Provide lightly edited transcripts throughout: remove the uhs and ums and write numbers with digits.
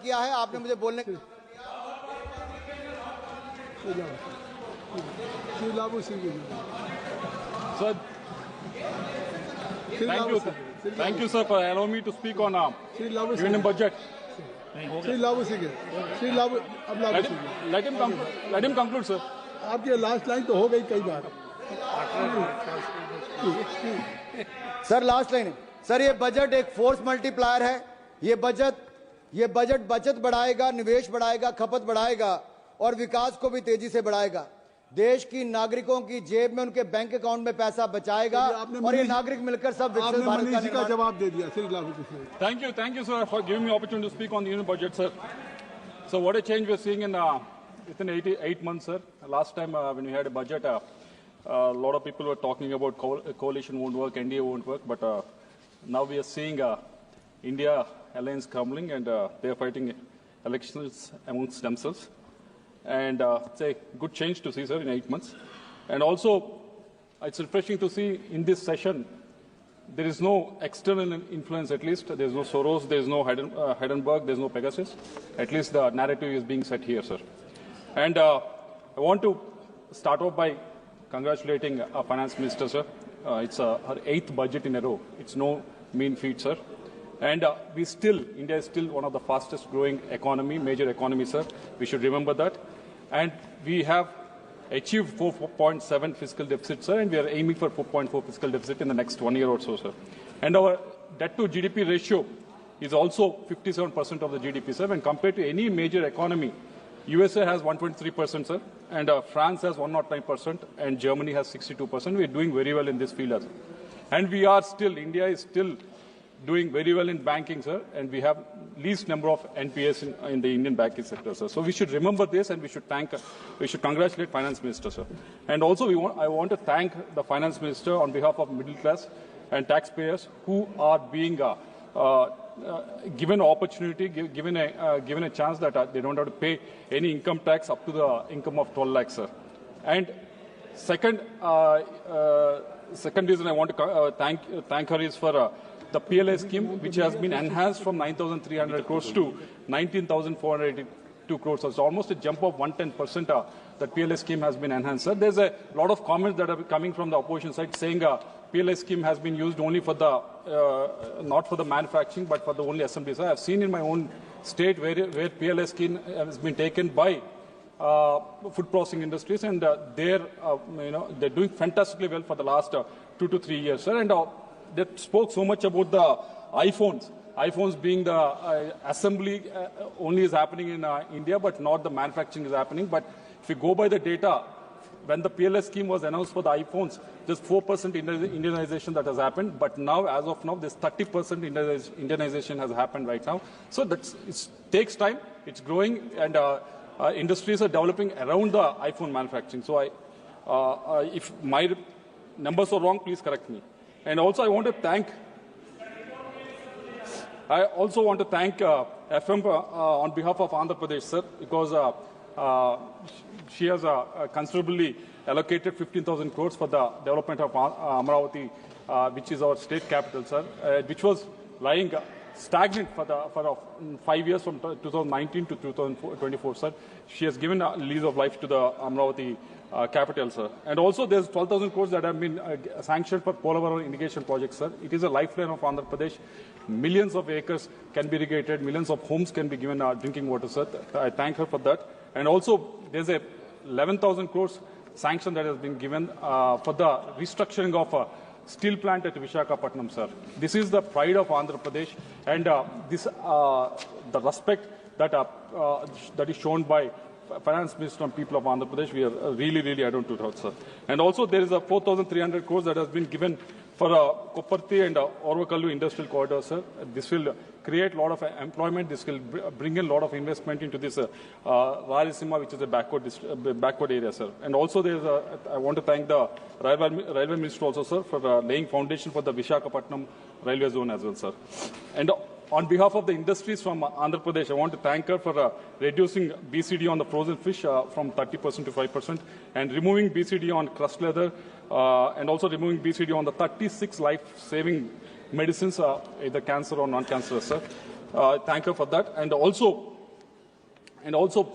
किया है, आपने मुझे बोलने Sir, thank you, sir, for allowing me to speak on union budget. Let him conclude, sir. आपकी लास्ट लाइन तो हो गई कई बार। सर लास्ट लाइन है सर, ये बजट एक फोर्स मल्टीप्लायर है। ये बजट बचत बढ़ाएगा, निवेश बढ़ाएगा, खपत बढ़ाएगा और विकास को भी तेजी से बढ़ाएगा। देश की नागरिकों की जेब में, उनके बैंक अकाउंट में पैसा बचाएगा और ये नागरिक मिलकर सब विकसित भारत का जवाब दे दिया। Thank you, sir, for giving me opportunity to speak on the union budget, sir. So what a change we're seeing in within 8 months, sir. Last time when we had a budget, a lot of people were talking about coalition won't work, NDA won't work, but now we are seeing India alliance crumbling and they are fighting elections amongst themselves. And it's a good change to see, sir, in 8 months. And also, it's refreshing to see in this session, there is no external influence, at least. There's no Soros, there's no Heidenberg, there's no Pegasus. At least the narrative is being set here, sir. And I want to start off by congratulating our finance minister, sir. It's her 8th budget in a row. It's no mean feat, sir. And India is still one of the fastest growing major economy, sir. We should remember that. And we have achieved 4.7 fiscal deficit, sir, and we are aiming for 4.4 fiscal deficit in the next 1 year or so, sir. And our debt to GDP ratio is also 57% of the GDP, sir. When compared to any major economy, USA has 123%, sir, and France has 109%, and Germany has 62%. We are doing very well in this field, sir. And India is still doing very well in banking, sir, and we have least number of NPS in the Indian banking sector, sir. So we should remember this, and we should congratulate Finance Minister, sir. And also, I want to thank the Finance Minister on behalf of middle class and taxpayers who are being given opportunity, given a chance that they don't have to pay any income tax up to the income of 12 lakhs, sir. And second reason I want to thank her is for the PLA scheme, which has been enhanced from 9,300 crores to 19,482 crores. So it's almost a jump of 110%. That PLA scheme has been enhanced, sir. There's a lot of comments that are coming from the opposition side saying PLA scheme has been used only for the, not for the manufacturing, but for the only assembly. So I've seen in my own state where PLA scheme has been taken by food processing industries, and they're doing fantastically well for the last 2 to 3 years, sir. And they spoke so much about the iPhones. iPhones being the assembly only is happening in India, but not the manufacturing is happening. But if you go by the data, when the PLS scheme was announced for the iPhones, just 4% Indianization that has happened. But now, as of now, this 30% Indianization has happened right now. So it takes time. It's growing, and industries are developing around the iPhone manufacturing. So if my numbers are wrong, please correct me. And also, I want to thank FM on behalf of Andhra Pradesh, sir, because she has considerably allocated 15,000 crores for the development of Amravati, which is our state capital, sir, which was lying stagnant for 5 years from 2019 to 2024, sir. She has given a lease of life to the Amravati capital, sir. And also there's 12,000 crores that have been sanctioned for Polavaram irrigation projects, sir. It is a lifeline of Andhra Pradesh. Millions of acres can be irrigated, millions of homes can be given drinking water, sir. I thank her for that. And also there's a 11,000 crores sanction that has been given for the restructuring of a steel plant at Visakhapatnam, sir. This is the pride of Andhra Pradesh, and the respect that is shown by Finance Minister and people of Andhra Pradesh, we are really, really adamant to that, sir. And also there is a 4,300 crores that has been given for Kopparthi and Orvakallu industrial corridor, sir. This will create a lot of employment. This will bring in a lot of investment into this Rayalaseema, which is a backward area, sir. And also I want to thank the railway minister also, sir, for laying foundation for the Visakhapatnam railway zone as well, sir. And on behalf of the industries from Andhra Pradesh, I want to thank her for reducing BCD on the frozen fish from 30% to 5%, and removing BCD on crushed leather, and also removing BCD on the 36 life-saving medicines, either cancer or non-cancerous, sir. Thank her for that. And also And also,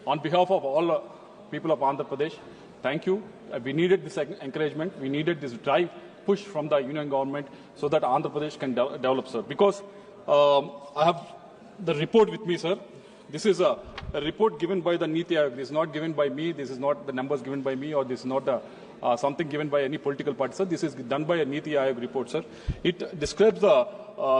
on behalf of all people of Andhra Pradesh, thank you. We needed this encouragement. We needed this drive, push from the union government so that Andhra Pradesh can develop, sir. Because I have the report with me, sir. This is a report given by the Niti Aayog. This is not given by me. This is not the numbers given by me, or this is not something given by any political party, sir. This is done by a Niti Aayog report, sir. It describes the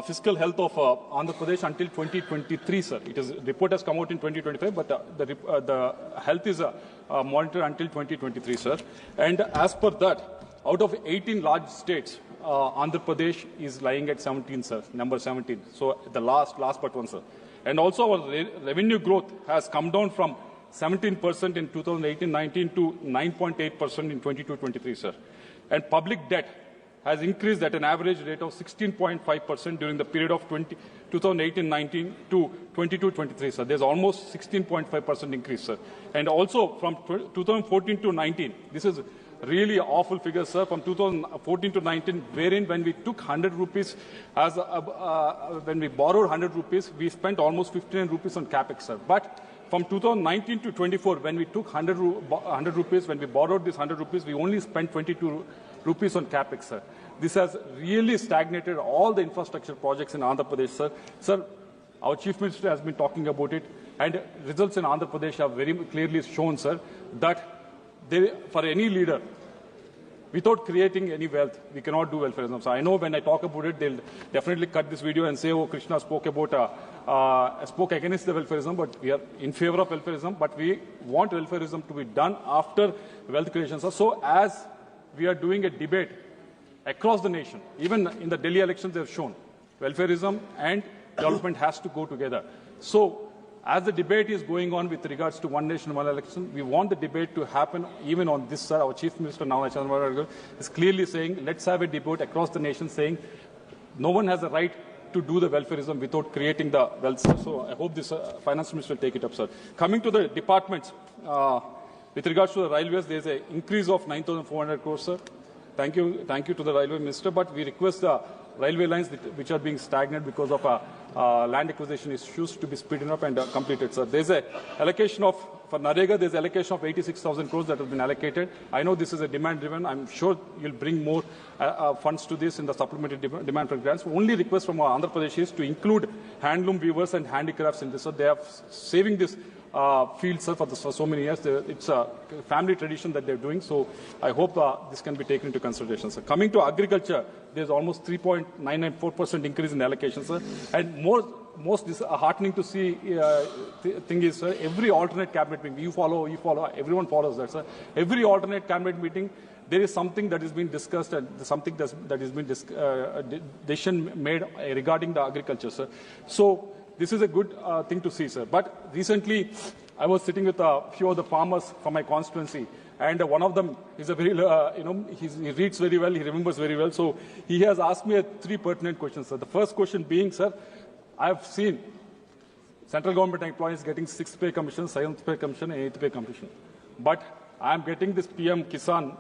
fiscal health of Andhra Pradesh until 2023, sir. Report has come out in 2025, but the health is monitored until 2023, sir. And as per that, out of 18 large states, Andhra Pradesh is lying at 17, sir, number 17. So the last but one, sir. And also our revenue growth has come down from 17% in 2018-19 to 9.8% in 22-23, sir. And public debt has increased at an average rate of 16.5% during the period of 2018-19 to 22-23, sir. There's almost 16.5% increase, sir. And also from 2014 to 19, this is really awful figures, sir, from 2014 to 19, wherein when we took 100 rupees as when we borrowed 100 rupees, we spent almost 59 rupees on capex, sir. But from 2019 to 24, when we took 100 rupees, when we borrowed this 100 rupees, we only spent 22 rupees on capex, sir. This has really stagnated all the infrastructure projects in Andhra Pradesh, sir. Sir, our Chief Minister has been talking about it, and results in Andhra Pradesh have very clearly shown, sir, that for any leader, without creating any wealth, we cannot do welfareism. So I know when I talk about it, they'll definitely cut this video and say, oh, Krishna spoke against the welfareism, but we are in favor of welfareism, but we want welfareism to be done after wealth creation. So as we are doing a debate across the nation, even in the Delhi elections they have shown, welfareism and development has to go together. So as the debate is going on with regards to one nation, one election, we want the debate to happen even on this, sir. Our Chief Minister now is clearly saying, let's have a debate across the nation saying no one has a right to do the welfareism without creating the wealth, sir. So I hope this Finance Minister will take it up, sir. Coming to the departments, with regards to the railways, there is an increase of 9,400 crores, sir. Thank you to the Railway Minister, but we request the railway lines which are being stagnant because of land acquisition issues to be speeded up and completed, sir. There's an allocation of, for Narega, there's an allocation of 86,000 crores that has been allocated. I know this is a demand-driven. I'm sure you'll bring more funds to this in the supplementary demand for grants. Only request from Andhra Pradesh is to include handloom weavers and handicrafts in this. So they are saving this field, sir, for so many years. It's a family tradition that they're doing. So I hope this can be taken into consideration, sir. Coming to agriculture, there's almost 3.994% increase in allocation, sir. And most heartening to see thing is, sir, every alternate cabinet meeting, you follow, everyone follows that, sir. Every alternate cabinet meeting, there is something that is being discussed and something that is being decision made regarding the agriculture, sir. So this is a good thing to see, sir. But recently, I was sitting with a few of the farmers from my constituency, and one of them is a very, he reads very well, he remembers very well. So he has asked me 3 pertinent questions, sir. The first question being, sir, I have seen central government employees getting 6th pay commission, 7th pay commission, and 8th pay commission. But I am getting this PM Kisan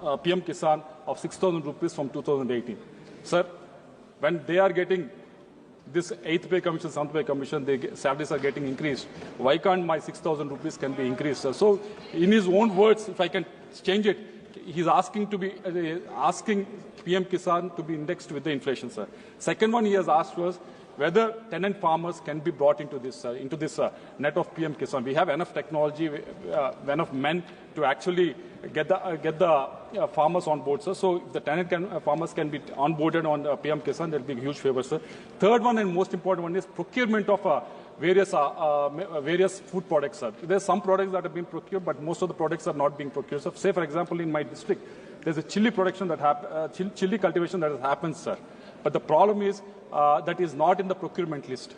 of 6,000 rupees from 2018. Sir, when they are getting this 8th pay commission, 7th pay commission, salaries are getting increased. Why can't my 6,000 rupees can be increased, sir? So in his own words, if I can change it, he's asking to be asking PM Kisan to be indexed with the inflation, sir. Second one he has asked was whether tenant farmers can be brought into this net of PM Kisan. We have enough technology, enough men to actually get the farmers on board, sir. So if the tenant farmers can be onboarded on PM Kisan, that will be a huge favor, sir. Third one and most important one is procurement of various food products, sir. There's some products that have been procured, but most of the products are not being procured. So say, for example, in my district, there's a chili production that chili cultivation that has happened, sir. But the problem is that is not in the procurement list.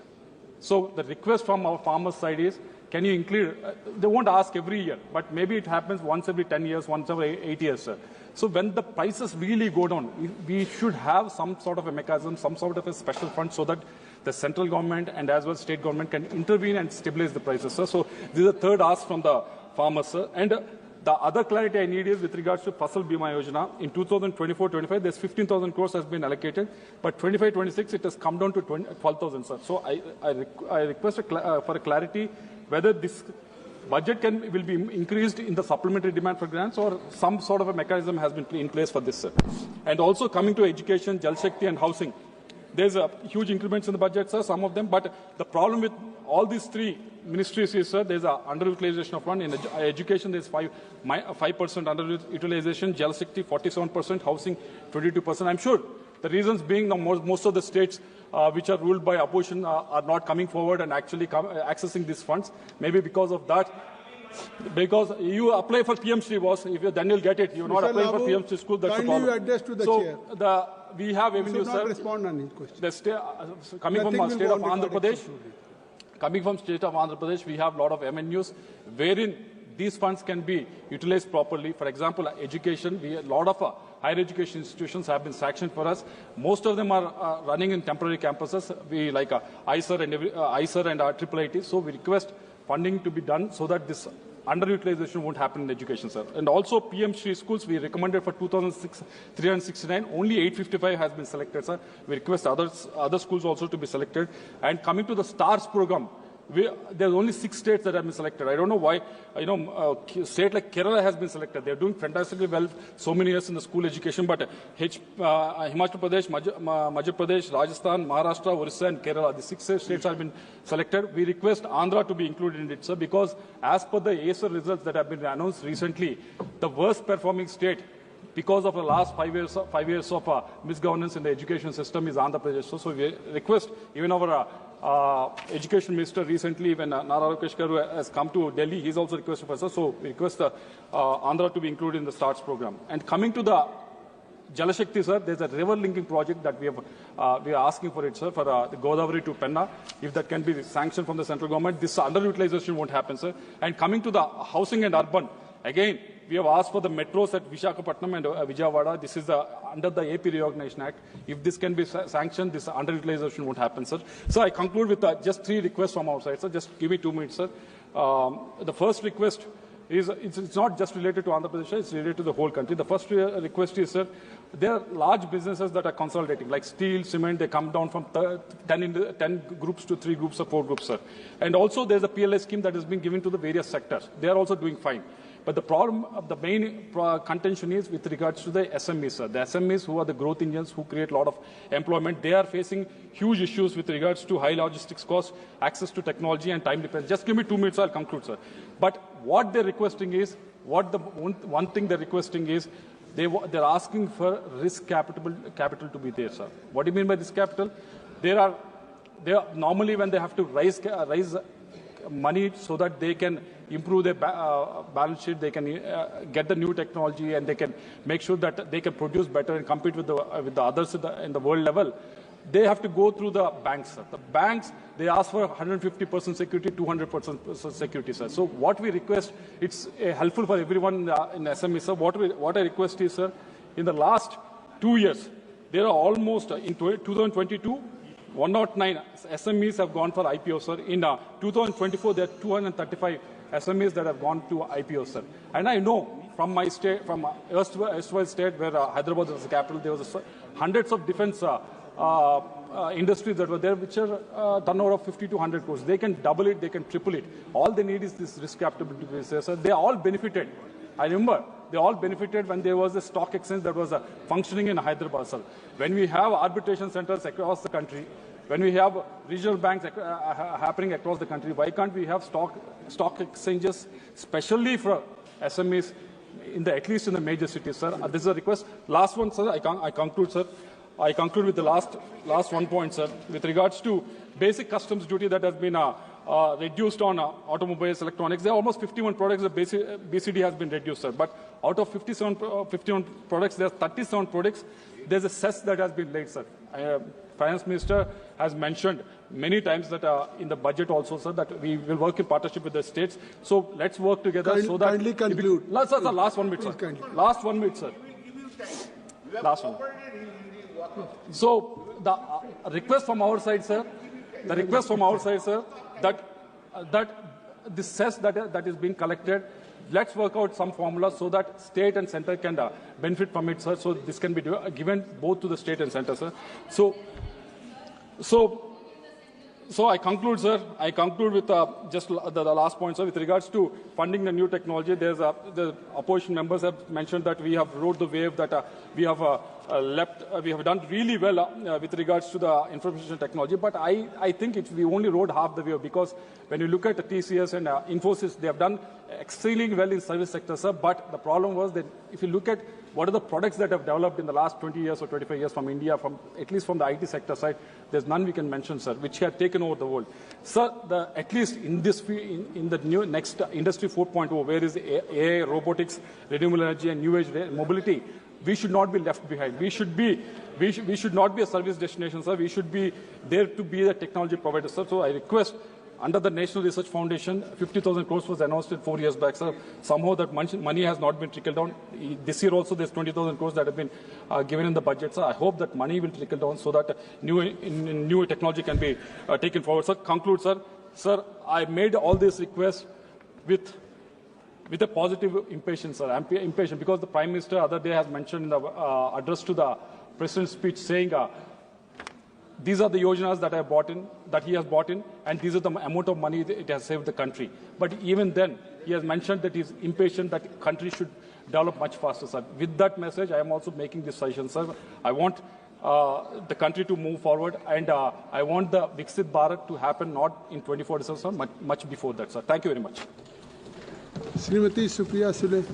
So the request from our farmers' side is, can you include, they won't ask every year, but maybe it happens once every 10 years, once every 8 years, sir. So when the prices really go down, we should have some sort of a mechanism, some sort of a special fund so that the central government and as well state government can intervene and stabilize the prices, sir. So this is the third ask from the farmers, sir. And The other clarity I need is with regards to Fiscal Bima Yojana. In 2024-25, there's 15,000 crores has been allocated, but 25-26 it has come down to 12,000, sir. So I request for a clarity whether this budget will be increased in the supplementary demand for grants or some sort of a mechanism has been in place for this, sir. And also coming to education, Jal Shakti and housing. There's a huge increments in the budget, sir, some of them, but the problem with all these three ministries is, sir, there's a underutilization of fund. In education, there's 5% underutilization, Jal Shakti 47%, housing 22%. I'm sure the reasons being most of the states which are ruled by opposition are not coming forward and actually accessing these funds. Maybe because of that, because you apply for PM Shri boss, then you'll get it. You're not applying for PM Shri school, that's the problem. Kindly address to the chair. We have avenues, sir. Respond on his question. Coming from state of Andhra Pradesh, we have a lot of avenues wherein these funds can be utilized properly. For example, education, a lot of higher education institutions have been sanctioned for us. Most of them are running in temporary campuses. We like ISER and IIIT. So we request funding to be done so that this underutilization won't happen in education, sir. And also PM Shri schools, we recommended for 2,369, only 855 has been selected, sir. We request other schools also to be selected. And coming to the STARS program, there's only 6 states that have been selected. I don't know why, state like Kerala has been selected. They're doing fantastically well so many years in the school education, but Himachal Pradesh, Madhya Pradesh, Rajasthan, Maharashtra, Orissa and Kerala, the 6 states have been selected. We request Andhra to be included in it, sir, because as per the ASER results that have been announced recently, the worst performing state because of the last 5 years of misgovernance in the education system is Andhra Pradesh. So we request even our Education Minister recently, when Nara Lokesh Garu has come to Delhi, he's also requested for us. So we request Andhra to be included in the STARTS program. And coming to the Jal Shakti, sir, there's a river linking project that we are asking for it, sir, for the Godavari to Penna. If that can be sanctioned from the central government, this underutilization won't happen, sir. And coming to the housing and urban, again, we have asked for the metros at Visakhapatnam and Vijayawada. This is under the AP Reorganization Act. If this can be sanctioned, this underutilization won't happen, sir. So I conclude with just 3 requests from our side, sir. Just give me 2 minutes, sir. The first request is, it's not just related to Andhra Pradesh, it's related to the whole country. The first request is, sir, there are large businesses that are consolidating, like steel, cement, they come down from 10 groups to 3 groups or 4 groups, sir. And also there's a PLI scheme that has been given to the various sectors. They are also doing fine. But the problem, the main contention is with regards to the SMEs, sir. The SMEs who are the growth engines, who create a lot of employment, they are facing huge issues with regards to high logistics costs, access to technology and time dependence. Just give me 2 minutes, I'll conclude, sir. But what they're requesting is, one thing they're requesting is, they're asking for risk capital to be there, sir. What do you mean by risk capital? They are normally when they have to raise money so that they can improve their balance sheet, they can get the new technology, and they can make sure that they can produce better and compete with the others in the world level. They have to go through the banks, sir. The banks, they ask for 150% security, 200% security, sir. So what we request, it's helpful for everyone in SME, sir. What I request is, sir, in the last 2 years, there are almost, in 2022, 109 SMEs have gone for IPO, sir. In 2024, there are 235 SMEs that have gone to IPO, sir. And I know from my state, from erstwhile state where Hyderabad was the capital, there was hundreds of defense industries that were there, which are turnover of 50 to 100 crores. They can double it, they can triple it. All they need is this risk capital to be there, sir. They all benefited. I remember they all benefited when there was a stock exchange that was functioning in Hyderabad, sir. When we have arbitration centers across the country, when we have regional banks happening across the country, why can't we have stock exchanges, especially for SMEs, at least in the major cities, sir? This is a request. Last one, sir, I conclude, sir. I conclude with the last 1 point, sir. With regards to basic customs duty that has been reduced on automobiles, electronics, there are almost 51 products that BCD has been reduced, sir. But out of 51 products, there are 37 products. There's a cess that has been laid, sir. Finance Minister has mentioned many times that in the budget also, sir, that we will work in partnership with the states. So let's work together so that... Kindly conclude. Sir, last 1 minute, sir. Last 1 minute, sir. Last one. So the request from our side, sir, that this cess that is being collected, let's work out some formula so that state and center can benefit from it, sir. So this can be given both to the state and center, sir. So I conclude, sir. I conclude with just the last point, sir. With regards to funding the new technology, the opposition members have mentioned that we have rode the wave, that we have we have done really well with regards to the information technology. But I think we only rode half the wave, because when you look at the TCS and Infosys, they have done exceedingly well in service sector, sir. But the problem was that if you look at what are the products that have developed in the last 20 years or 25 years from India, at least from the IT sector side, there's none we can mention, sir, which have taken over the world. Sir, at least in this in the new next Industry 4.0, where is AI, robotics, renewable energy, and new age mobility, we should not be left behind. We should not be a service destination, sir. We should be there to be the technology provider, sir. So I request, under the National Research Foundation, 50,000 crores was announced 4 years back, sir. Somehow that money has not been trickled down. This year also there's 20,000 crores that have been given in the budget, sir. I hope that money will trickle down so that new technology can be taken forward, sir. Conclude, sir. Sir, I made all these requests with a positive impatience, sir. I'm impatient because the Prime Minister other day has mentioned in the address to the President's speech, saying these are the yojanas that he has bought in, and these are the amount of money it has saved the country. But even then, he has mentioned that he is impatient, that the country should develop much faster, sir. With that message, I am also making this suggestion, sir. I want the country to move forward, and I want the Viksit Bharat to happen not in 2047, sir, much before that, sir. Thank you very much. Srimati Supriya Sule.